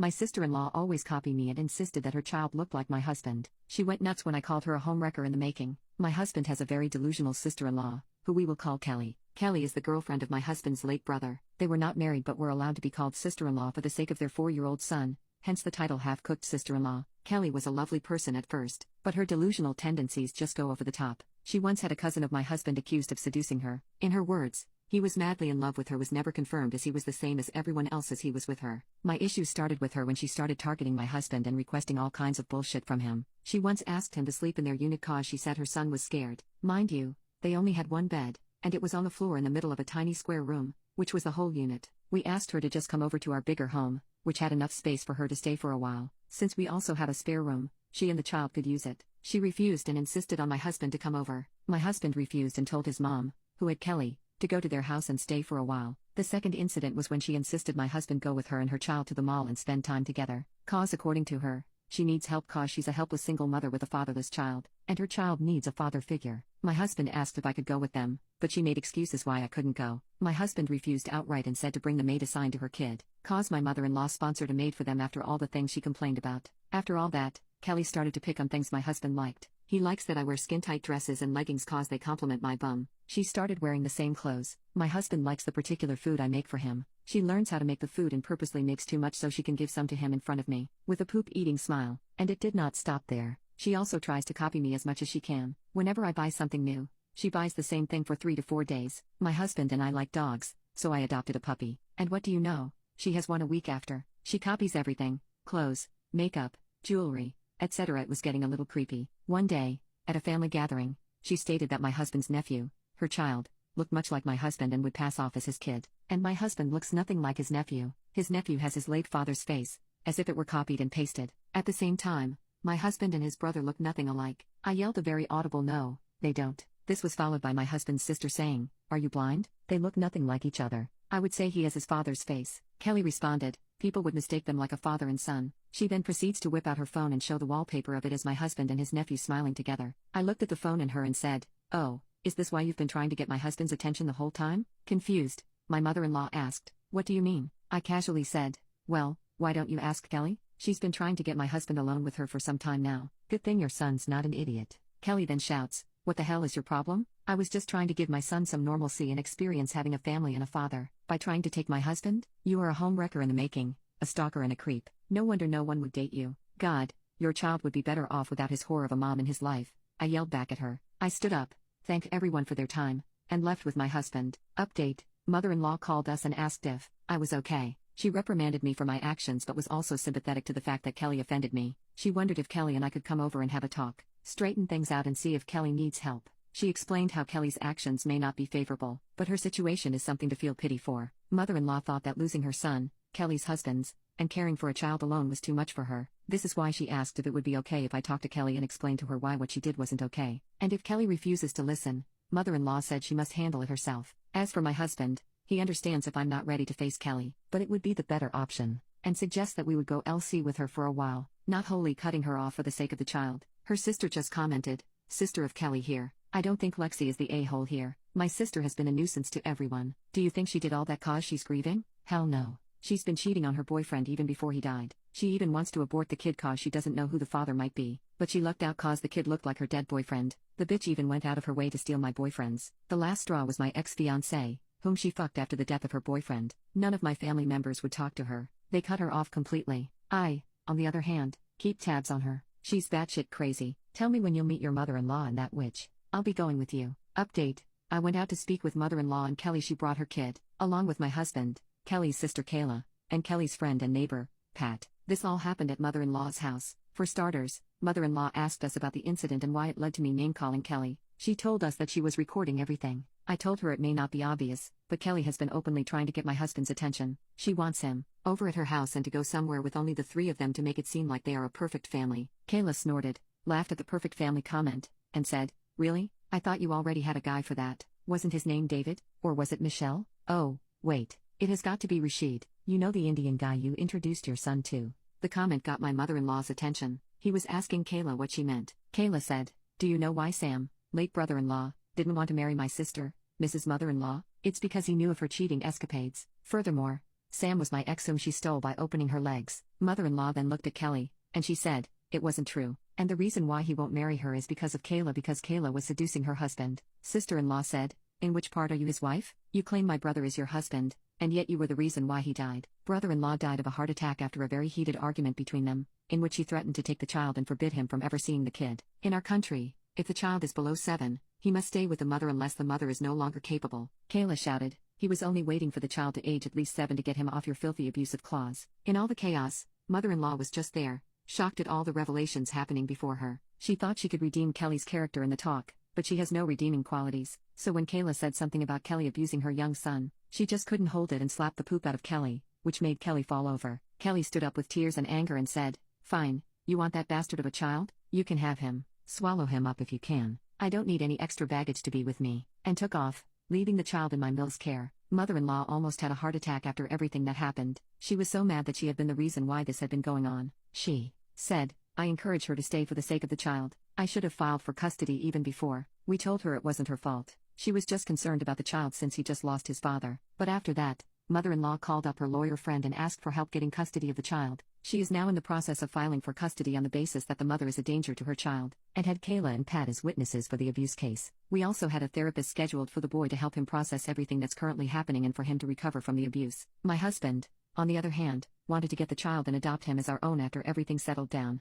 My sister-in-law always copied me and insisted that her child looked like my husband. She went nuts when I called her a homewrecker in the making. My husband has a very delusional sister-in-law, who we will call Kelly. Kelly is the girlfriend of my husband's late brother. They were not married but were allowed to be called sister-in-law for the sake of their 4-year-old son, hence the title half-cooked sister-in-law. Kelly was a lovely person at first, but her delusional tendencies just go over the top. She once had a cousin of my husband accused of seducing her. In her words, he was madly in love with her was never confirmed as he was the same as everyone else as he was with her. My issues started with her when she started targeting my husband and requesting all kinds of bullshit from him. She once asked him to sleep in their unit cause she said her son was scared. Mind you, they only had one bed, and it was on the floor in the middle of a tiny square room, which was the whole unit. We asked her to just come over to our bigger home, which had enough space for her to stay for a while. Since we also had a spare room, she and the child could use it. She refused and insisted on my husband to come over. My husband refused and told his mom, who had Kelly, to go to their house and stay for a while. The second incident was when she insisted my husband go with her and her child to the mall and spend time together. Cause according to her, she needs help cause she's a helpless single mother with a fatherless child, and her child needs a father figure. My husband asked if I could go with them, but she made excuses why I couldn't go. My husband refused outright and said to bring the maid assigned to her kid. Cause my mother-in-law sponsored a maid for them after all the things she complained about. After all that, Kelly started to pick on things my husband liked. He likes that I wear skin-tight dresses and leggings cause they complement my bum. She started wearing the same clothes. My husband likes the particular food I make for him. She learns how to make the food and purposely makes too much so she can give some to him in front of me, with a poop-eating smile. And it did not stop there. She also tries to copy me as much as she can. Whenever I buy something new, she buys the same thing for 3 to 4 days. My husband and I like dogs, so I adopted a puppy. And what do you know? She has one a week after. She copies everything: clothes, makeup, jewelry, etc. It was getting a little creepy. One day, at a family gathering, she stated that my husband's nephew, her child, looked much like my husband and would pass off as his kid. And my husband looks nothing like his nephew. His nephew has his late father's face, as if it were copied and pasted. At the same time, my husband and his brother look nothing alike. I yelled a very audible no, they don't. This was followed by my husband's sister saying, "Are you blind? They look nothing like each other." I would say he has his father's face. Kelly responded, "People would mistake them like a father and son." She then proceeds to whip out her phone and show the wallpaper of it as my husband and his nephew smiling together. I looked at the phone and her and said, "Oh, is this why you've been trying to get my husband's attention the whole time?" Confused, my mother-in-law asked, "What do you mean?" I casually said, "Well, why don't you ask Kelly? She's been trying to get my husband alone with her for some time now." "Good thing your son's not an idiot." Kelly then shouts, "What the hell is your problem? I was just trying to give my son some normalcy and experience having a family and a father. By trying to take my husband? You are a homewrecker in the making, a stalker and a creep. No wonder no one would date you. God, your child would be better off without his whore of a mom in his life." I yelled back at her. I stood up, thanked everyone for their time, and left with my husband. Update: mother-in-law called us and asked if I was okay. She reprimanded me for my actions but was also sympathetic to the fact that Kelly offended me. She wondered if Kelly and I could come over and have a talk, straighten things out and see if Kelly needs help. She explained how Kelly's actions may not be favorable, but her situation is something to feel pity for. Mother-in-law thought that losing her son, Kelly's husband's, and caring for a child alone was too much for her. This is why she asked if it would be okay if I talked to Kelly and explained to her why what she did wasn't okay. And if Kelly refuses to listen, mother-in-law said she must handle it herself. As for my husband, he understands if I'm not ready to face Kelly, but it would be the better option, and suggests that we would go LC with her for a while, not wholly cutting her off for the sake of the child. Her sister just commented, "Sister of Kelly here. I don't think Lexi is the a-hole here. My sister has been a nuisance to everyone. Do you think she did all that cause she's grieving? Hell no. She's been cheating on her boyfriend even before he died. She even wants to abort the kid cause she doesn't know who the father might be. But she lucked out cause the kid looked like her dead boyfriend. The bitch even went out of her way to steal my boyfriends. The last straw was my ex-fiancé, whom she fucked after the death of her boyfriend. None of my family members would talk to her. They cut her off completely. I, on the other hand, keep tabs on her. She's batshit crazy. Tell me when you'll meet your mother-in-law and that witch. I'll be going with you." Update: I went out to speak with mother-in-law and Kelly. She brought her kid, along with my husband, Kelly's sister Kayla, and Kelly's friend and neighbor, Pat. This all happened at mother-in-law's house. For starters, mother-in-law asked us about the incident and why it led to me name-calling Kelly. She told us that she was recording everything. I told her it may not be obvious, but Kelly has been openly trying to get my husband's attention. She wants him over at her house and to go somewhere with only the 3 of them to make it seem like they are a perfect family. Kayla snorted, laughed at the perfect family comment, and said, "Really? I thought you already had a guy for that. Wasn't his name David? Or was it Michelle? Oh, wait. It has got to be Rashid. You know the Indian guy you introduced your son to." The comment got my mother-in-law's attention. He was asking Kayla what she meant. Kayla said, "Do you know why Sam, late brother-in-law, didn't want to marry my sister, Mrs. Mother-in-law? It's because he knew of her cheating escapades. Furthermore, Sam was my ex whom she stole by opening her legs. Mother-in-law then looked at Kelly, and she said, it wasn't true. And the reason why he won't marry her is because of Kayla, because Kayla was seducing her husband. Sister-in-law said, in which part are you his wife? You claim my brother is your husband, and yet you were the reason why he died. Brother-in-law died of a heart attack after a very heated argument between them, in which he threatened to take the child and forbid him from ever seeing the kid. In our country, if the child is below 7, he must stay with the mother unless the mother is no longer capable. Kayla shouted, he was only waiting for the child to age at least 7 to get him off your filthy abusive claws. In all the chaos, mother-in-law was just there, shocked at all the revelations happening before her. She thought she could redeem Kelly's character in the talk, but she has no redeeming qualities. So when Kayla said something about Kelly abusing her young son, she just couldn't hold it and slapped the poop out of Kelly, which made Kelly fall over. Kelly stood up with tears and anger and said, fine, you want that bastard of a child? You can have him. Swallow him up if you can. I don't need any extra baggage to be with me. And took off, leaving the child in my Mill's care. Mother-in-law almost had a heart attack after everything that happened. She was so mad that she had been the reason why this had been going on. She said, I encourage her to stay for the sake of the child. I should have filed for custody even before. We told her it wasn't her fault. She was just concerned about the child since he just lost his father. But after that, mother-in-law called up her lawyer friend and asked for help getting custody of the child. She is now in the process of filing for custody on the basis that the mother is a danger to her child, and had Kayla and Pat as witnesses for the abuse case. We also had a therapist scheduled for the boy to help him process everything that's currently happening and for him to recover from the abuse. My husband, on the other hand, wanted to get the child and adopt him as our own after everything settled down.